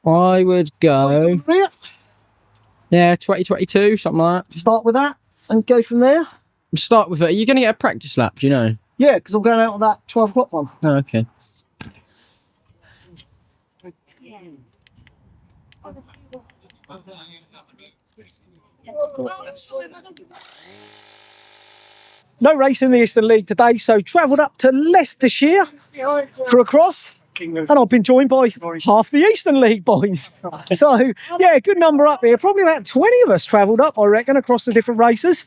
I would go, yeah, 2022, something like that. Start with that and go from there. Start with it. Are you going to get a practice lap, do you know? Yeah, because I'm going out on that 12 o'clock one. Oh, okay. No race in the Eastern League today, so travelled up to Leicestershire for a cross. And I've been joined by half the Eastern League boys. So, yeah, good number up here. Probably about 20 of us travelled up, I reckon, across the different races.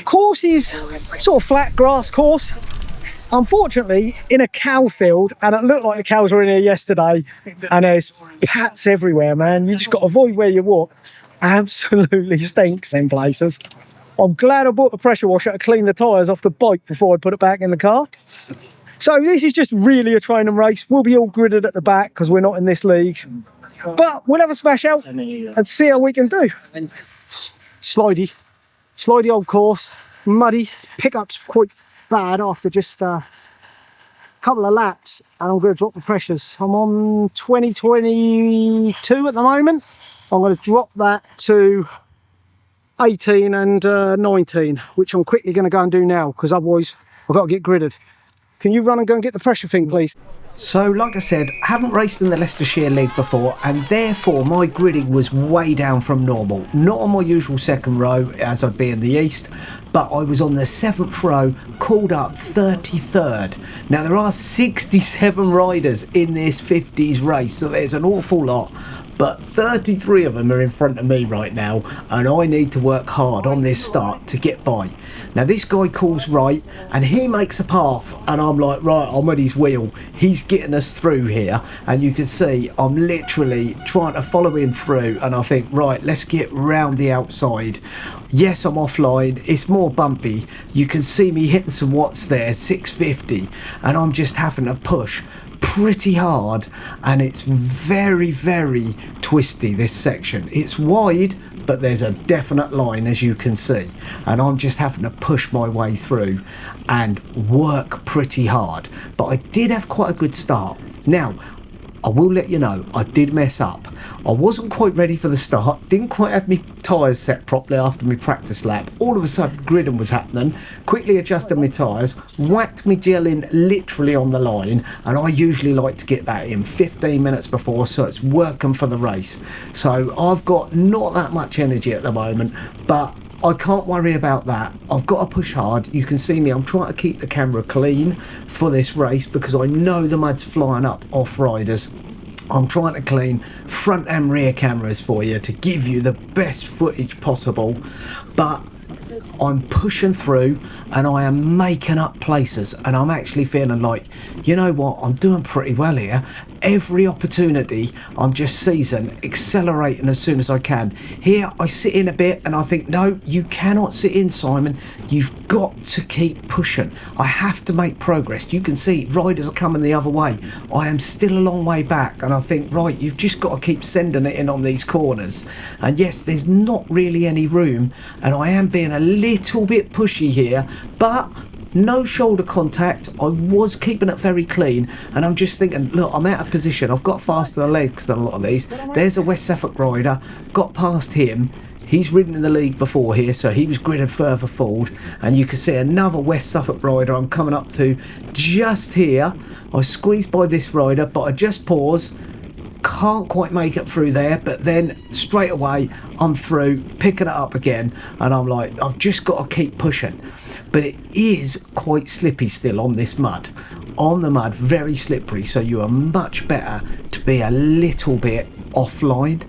Course is sort of flat grass course. Unfortunately, in a cow field, and it looked like the cows were in here yesterday, and there's pats everywhere, man. You just got to avoid where you walk. Absolutely stinks in places. I'm glad I bought the pressure washer to clean the tyres off the bike before I put it back in the car. So this is just really a training race. We'll be all gridded at the back because we're not in this league. But we'll have a smash out and see how we can do. Slidey old course, muddy, pickups quite bad after just a couple of laps, and I'm going to drop the pressures. I'm on 2022 at the moment. I'm going to drop that to 18 and 19, which I'm quickly going to go and do now because otherwise I've got to get gridded. Can you run and go and get the pressure thing, please? So, like I said, I haven't raced in the Leicestershire League before, and therefore my gridding was way down from normal. Not on my usual second row, as I'd be in the East, but I was on the 7th row, called up 33rd. Now, there are 67 riders in this 50s race, so there's an awful lot. But 33 of them are in front of me right now, and I need to work hard on this start to get by. Now this guy calls right, and he makes a path, and I'm like, right, I'm at his wheel. He's getting us through here, and you can see I'm literally trying to follow him through, and I think, right, let's get round the outside. Yes, I'm offline, it's more bumpy. You can see me hitting some watts there, 650, and I'm just having to push pretty hard, and it's very, very twisty, this section. It's wide, but there's a definite line, as you can see, and I'm just having to push my way through and work pretty hard. But I did have quite a good start. Now, I will let you know, I did mess up. I wasn't quite ready for the start, didn't quite have my tyres set properly after my practice lap. All of a sudden, gridding was happening, quickly adjusted my tyres, whacked my gel in literally on the line, and I usually like to get that in 15 minutes before, so it's working for the race. So I've got not that much energy at the moment, but I can't worry about that. I've got to push hard. You can see me, I'm trying to keep the camera clean for this race because I know the mud's flying up off riders. I'm trying to clean front and rear cameras for you to give you the best footage possible, but I'm pushing through and I am making up places, and I'm actually feeling like, you know what, I'm doing pretty well here. Every opportunity I'm just seizing, accelerating as soon as I can. Here I sit in a bit and I think, no, you cannot sit in, Simon. You've got to keep pushing. I have to make progress. You can see riders are coming the other way. I am still a long way back, and I think, right, you've just got to keep sending it in on these corners. And yes, there's not really any room, and I am being a little bit pushy here, but no shoulder contact. I was keeping it very clean, and I'm just thinking, look, I'm out of position. I've got faster legs than a lot of these. There's a West Suffolk rider, got past him. He's ridden in the league before here, so he was gridded further forward, and you can see another West Suffolk rider I'm coming up to just here. I squeezed by this rider, but I just pause, can't quite make it through there, but then straight away I'm through, picking it up again, and I'm like, I've just got to keep pushing. But it is quite slippy still on this mud. On the mud, very slippery, so you are much better to be a little bit offline.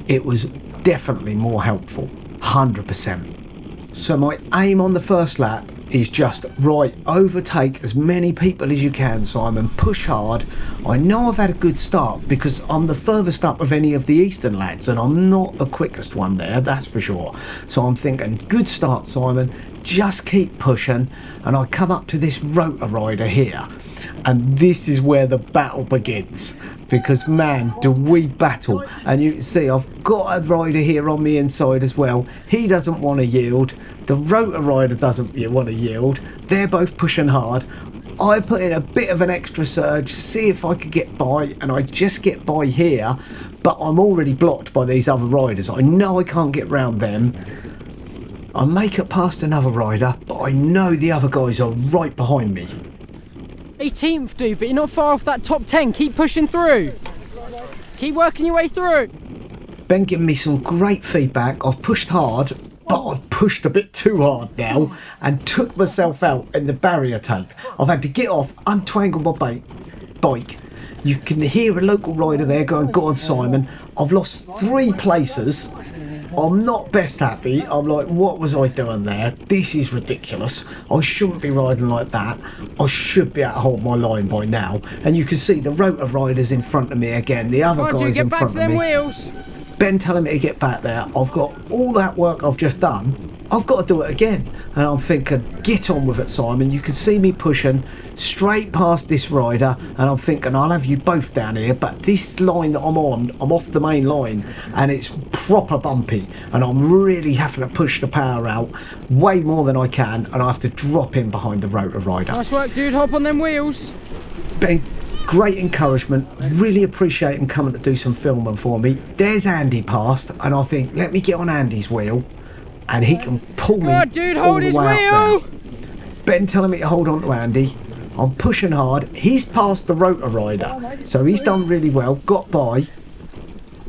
It was definitely more helpful, 100%. So my aim on the first lap is just, right, overtake as many people as you can, Simon, push hard. I know I've had a good start because I'm the furthest up of any of the Eastern lads, and I'm not the quickest one there, that's for sure. So I'm thinking, good start, Simon, just keep pushing. And I come up to this rotor rider here, and this is where the battle begins, because man, do we battle. And you can see I've got a rider here on the inside as well. He doesn't want to yield, the rotor rider doesn't want to yield. They're both pushing hard. I put in a bit of an extra surge, see if I could get by, and I just get by here, but I'm already blocked by these other riders. I know I can't get round them. I make it past another rider, but I know the other guys are right behind me. 18th, dude, but you're not far off that top 10. Keep pushing through. Keep working your way through. Ben giving me some great feedback. I've pushed hard, but I've pushed a bit too hard now and took myself out in the barrier tape. I've had to get off, untwangle my bike. You can hear a local rider there going, "Go on, Simon." I've lost 3 places. I'm not best happy. I'm like, what was I doing there? This is ridiculous. I shouldn't be riding like that. I should be able to hold my line by now. And you can see the rotor riders in front of me again. The other guys in front of me. Wheels. Ben telling me to get back there. I've got all that work I've just done. I've got to do it again. And I'm thinking, get on with it, Simon. You can see me pushing straight past this rider. And I'm thinking, I'll have you both down here. But this line that I'm on, I'm off the main line. And it's proper bumpy. And I'm really having to push the power out way more than I can. And I have to drop in behind the rotor rider. Nice work, dude. Hop on them wheels. Ben, great encouragement. Really appreciate him coming to do some filming for me. There's Andy past. And I think, let me get on Andy's wheel. And he can pull me. God, dude, hold his wheel. Ben telling me to hold on to Andy. I'm pushing hard. He's past the rotor rider, so he's done really well. Got by,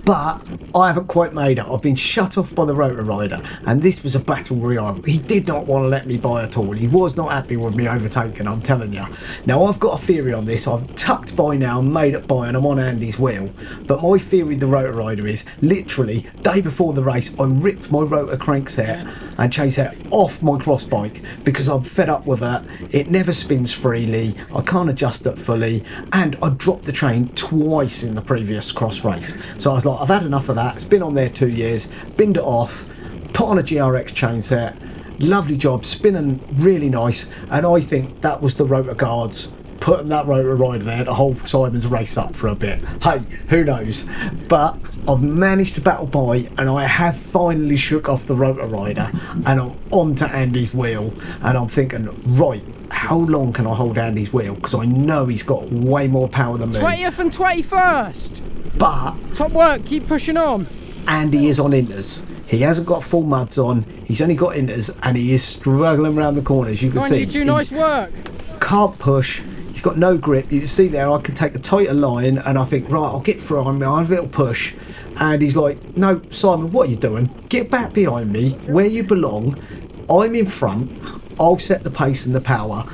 but I haven't quite made it. I've been shut off by the rotor rider, and this was a battle royale. He did not want to let me by at all. He was not happy with me overtaking, I'm telling you. Now, I've got a theory on this. I've tucked by now, made it by, and I'm on Andy's wheel. But my theory with the rotor rider is, literally, day before the race, I ripped my rotor crankset and chainset off my cross bike because I'm fed up with it. It never spins freely. I can't adjust it fully. And I dropped the chain twice in the previous cross race. So I was like, I've had enough of that. It's been on there 2 years. Binned it off. Put on a GRX chainset. Lovely job. Spinning really nice. And I think that was the rotor guards putting that rotor rider there to hold Simon's race up for a bit. Hey, who knows? But I've managed to battle by, and I have finally shook off the rotor rider, and I'm onto Andy's wheel, and I'm thinking, right, how long can I hold Andy's wheel? Because I know he's got way more power than me. 20th and 21st. But top work, keep pushing on. Andy is on inters. He hasn't got full muds on. He's only got inters, and he is struggling around the corners. You can see. You two, nice work. Can't push. He's got no grip. You can see there, I can take a tighter line, and I think, right, I'll get through him. I'll have a little push. And he's like, no, Simon, what are you doing? Get back behind me, where you belong. I'm in front. I'll set the pace and the power.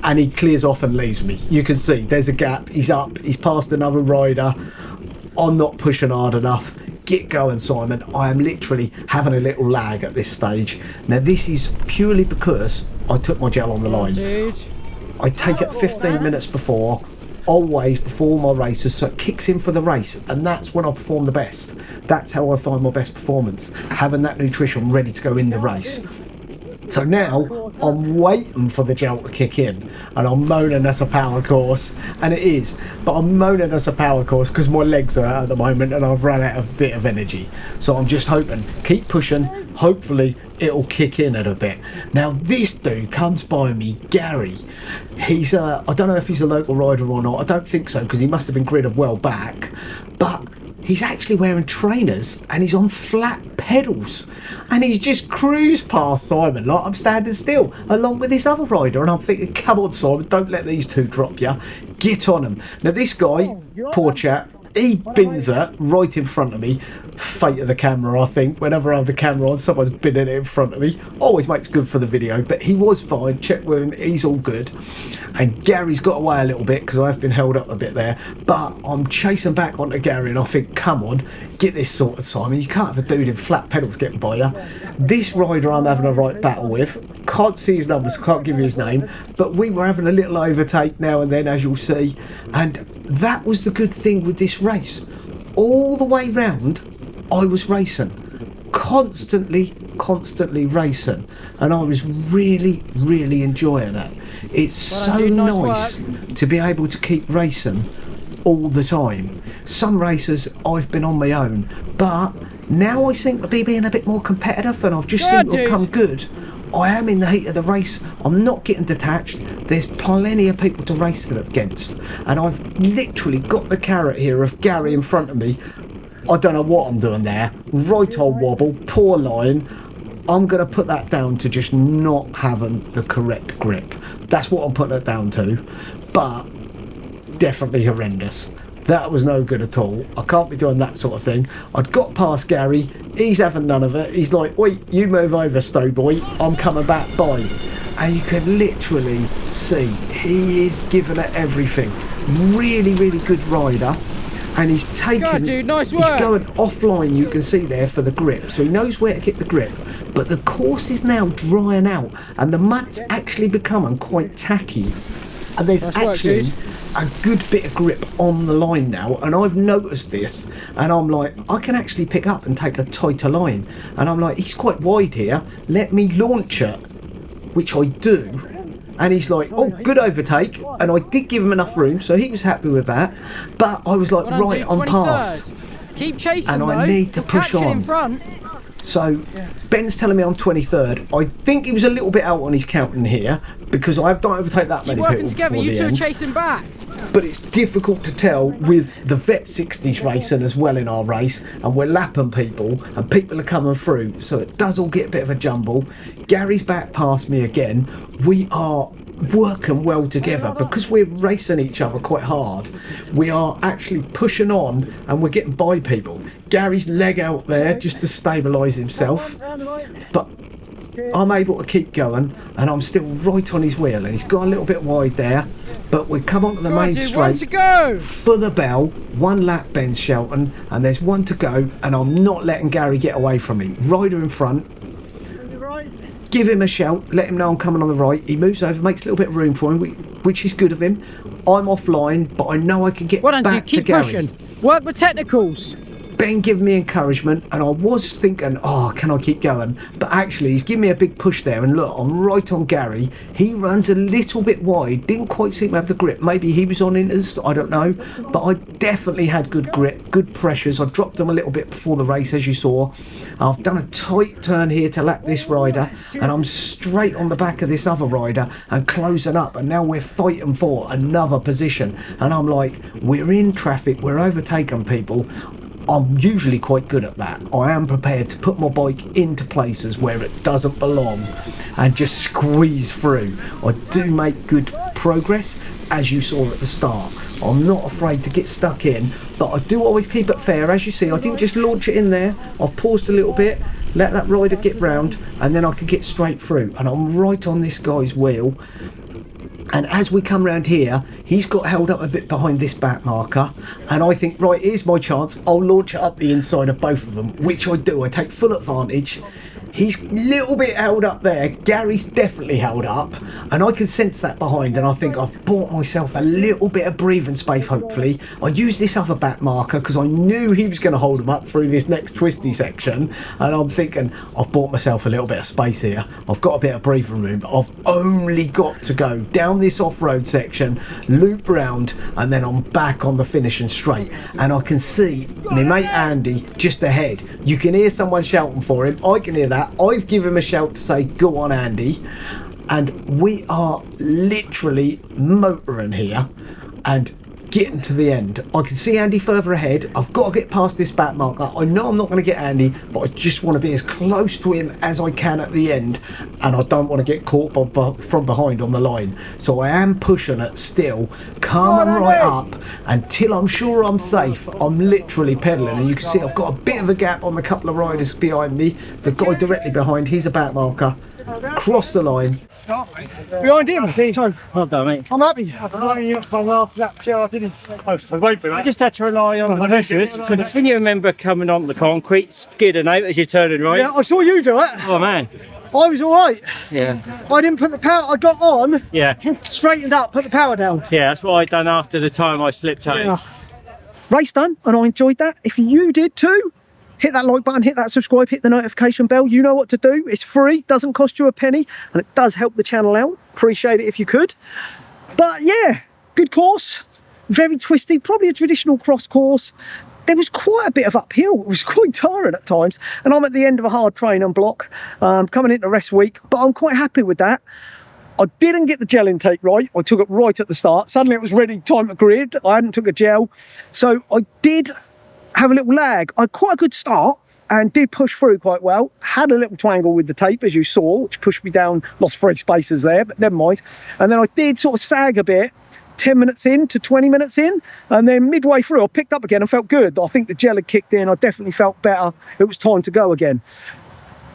And he clears off and leaves me. You can see, there's a gap. He's up. He's past another rider. I'm not pushing hard enough. Get going, Simon. I am literally having a little lag at this stage. Now, this is purely because I took my gel on the line. Dude. I take it 15 minutes before, always before my races, so it kicks in for the race, and that's when I perform the best. That's how I find my best performance, having that nutrition ready to go in the race. So now I'm waiting for the gel to kick in, and I'm moaning that's a power course, and it is, but I'm moaning that's a power course because my legs are out at the moment and I've run out of a bit of energy. So I'm just hoping, keep pushing, hopefully it'll kick in at a bit. Now this dude comes by me, Gary. He's I don't know if he's a local rider or not. I don't think so, because he must have been gridded well back, but he's actually wearing trainers and he's on flat pedals, and he's just cruised past Simon like I'm standing still along with this other rider, and I'm thinking, come on Simon, don't let these two drop you, get on him. Now this guy, poor chap, he bins it right in front of me. Fate of the camera, I think. Whenever I have the camera on, someone's binning it in front of me. Always makes good for the video, but he was fine. Check with him, he's all good. And Gary's got away a little bit because I've been held up a bit there. But I'm chasing back onto Gary, and I think, come on, get this sorted, Simon. You can't have a dude in flat pedals getting by you. This rider I'm having a right battle with. Can't see his numbers, can't give you his name, but we were having a little overtake now and then, as you'll see, and that was the good thing with this race. All the way round, I was racing, constantly racing, and I was really enjoying it. It's so nice to be able to keep racing all the time. Some races I've been on my own, but now I seem to be being a bit more competitive, and I've just seemed to come good I am in the heat of the race. I'm not getting detached. There's plenty of people to race it against. And I've literally got the carrot here of Gary in front of me. I don't know what I'm doing there. Right old wobble, poor line. I'm going to put that down to just not having the correct grip. That's what I'm putting it down to. But definitely horrendous. That was no good at all. I can't be doing that sort of thing. I'd got past Gary. He's having none of it. He's like, wait, you move over, Stowboy. I'm coming back by. And you can literally see he is giving it everything. Really, really good rider. And he's taking, God, dude, nice work. He's going offline, you can see there, for the grip. So he knows where to get the grip. But the course is now drying out. And the mud's actually becoming quite tacky. And there's actually a good bit of grip on the line now. And I've noticed this. And I'm like, I can actually pick up and take a tighter line. And I'm like, he's quite wide here. Let me launch it. Which I do. And he's like, oh, good overtake. And I did give him enough room, so he was happy with that. But I was like, right, I'm past. Keep chasing, and I need to push on. In front. So Ben's telling me I'm 23rd. I think he was a little bit out on his counting here, because I don't overtake that many people working together, you two are chasing back. But it's difficult to tell with the Vet 60s racing as well in our race, and we're lapping people and people are coming through, so it does all get a bit of a jumble. Gary's back past me again. We are working well together because we're racing each other quite hard. We are actually pushing on and we're getting by people. Gary's leg out there just to stabilise himself, but I'm able to keep going and I'm still right on his wheel, and he's got a little bit wide there, but we come onto the main straight for the bell. 1 lap, Ben's shouting, and there's 1 to go, and I'm not letting Gary get away from me. Rider in front, give him a shout, let him know I'm coming on the right. He moves over, makes a little bit of room for him, which is good of him. I'm offline, but I know I can get back to Gary. Pushing. Work with technicals. Ben giving me encouragement, and I was thinking, oh, can I keep going? But actually, he's giving me a big push there, and look, I'm right on Gary. He runs a little bit wide, didn't quite seem to have the grip. Maybe he was on inters, I don't know. But I definitely had good grip, good pressures. I dropped them a little bit before the race, as you saw. I've done a tight turn here to lap this rider, and I'm straight on the back of this other rider and closing up, and now we're fighting for another position. And I'm like, we're in traffic, we're overtaking people. I'm usually quite good at that. I am prepared to put my bike into places where it doesn't belong and just squeeze through. I do make good progress, as you saw at the start. I'm not afraid to get stuck in, but I do always keep it fair. As you see, I didn't just launch it in there. I've paused a little bit, let that rider get round, and then I can get straight through. And I'm right on this guy's wheel. And as we come round here, he's got held up a bit behind this back marker, and I think, right, here's my chance. I'll launch it up the inside of both of them, which I do. I take full advantage. He's a little bit held up there. Gary's definitely held up, and I can sense that behind, and I think I've bought myself a little bit of breathing space, hopefully. I used this other back marker because I knew he was going to hold him up through this next twisty section, and I'm thinking, I've bought myself a little bit of space here. I've got a bit of breathing room. I've only got to go down this off-road section, loop round, and then I'm back on the finishing straight, and I can see my mate Andy just ahead. You can hear someone shouting for him. I can hear that. I've given him a shout to say, go on, Andy. And we are literally motoring here and getting to the end. I can see Andy further ahead. I've got to get past this back marker. I know I'm not going to get Andy, but I just want to be as close to him as I can at the end, and I don't want to get caught from behind on the line. So I am pushing it still, coming right up until I'm sure I'm safe. I'm literally pedalling, and you can see I've got a bit of a gap on the couple of riders behind me. The guy directly behind, he's a back marker. Cross the line. Behind him. So, Well done, mate. I'm happy. I just had to rely on the measures. So can you remember coming on the concrete, skidding out as you're turning right? Yeah, I saw you do it. Oh, man. I was all right. Yeah. I didn't put the power. I got on, Yeah. straightened up, put the power down. Yeah, that's what I done after the time I slipped out. Yeah. Race done, and I enjoyed that. If you did too, hit that like button, hit that subscribe, hit the notification bell. You know what to do. It's free, doesn't cost you a penny, and it does help the channel out. Appreciate it if you could. But yeah, good course, very twisty, probably a traditional cross course. there was quite a bit of uphill. It was quite tiring at times, and I'm at the end of a hard training block, coming into rest week, but I'm quite happy with that. I didn't get the gel intake right. I took it right at the start. Suddenly it was ready, time to grid. I hadn't took a gel, so I did have a little lag. I had quite a good start and did push through quite well. Had a little twangle with the tape, as you saw, which pushed me down, lost 3 spaces there, but never mind. And then I did sort of sag a bit, 10 minutes in to 20 minutes in, and then midway through I picked up again and felt good. I think the gel had kicked in. I definitely felt better. It was time to go again.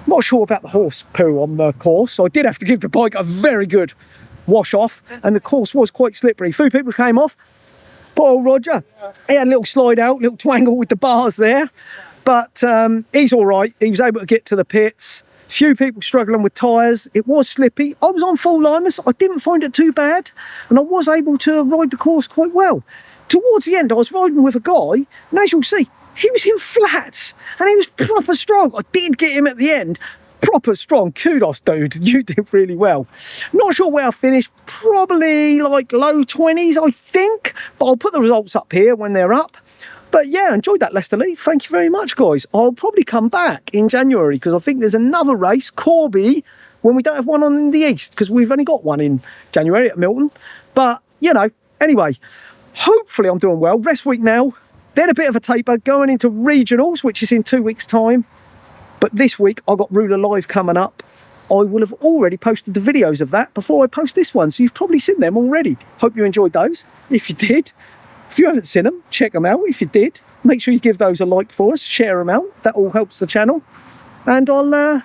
Not sure about the horse poo on the course, so I did have to give the bike a very good wash off, and the course was quite slippery. A few people came off. Poor old Roger, he had a little slide out, little twangle with the bars there, but he's all right. He was able to get to the pits. Few people struggling with tyres. It was slippy. I was on full limers. I didn't find it too bad, and I was able to ride the course quite well. Towards the end, I was riding with a guy, and as you'll see, he was in flats, and he was proper strong. I did get him at the end. Proper strong. Kudos, dude. You did really well. Not sure where I finished. Probably like low 20s, I think. But I'll put the results up here when they're up. But yeah, enjoyed that Leicester League. Thank you very much, guys. I'll probably come back in January because I think there's another race, Corby, when we don't have one on in the East, because we've only got one in January at Milton. But, you know, anyway, hopefully I'm doing well. Rest week now. Then a bit of a taper going into regionals, which is in 2 weeks' time. But this week I've got Ruler Live coming up. I will have already posted the videos of that before I post this one, so you've probably seen them already. Hope you enjoyed those. If you did, if you haven't seen them, check them out. If you did, make sure you give those a like for us, share them out. That all helps the channel. And I'll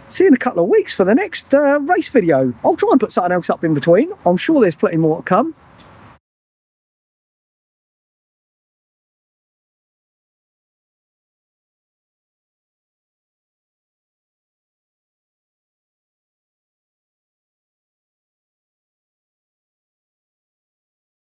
see you in a couple of weeks for the next race video. I'll try and put something else up in between. I'm sure there's plenty more to come.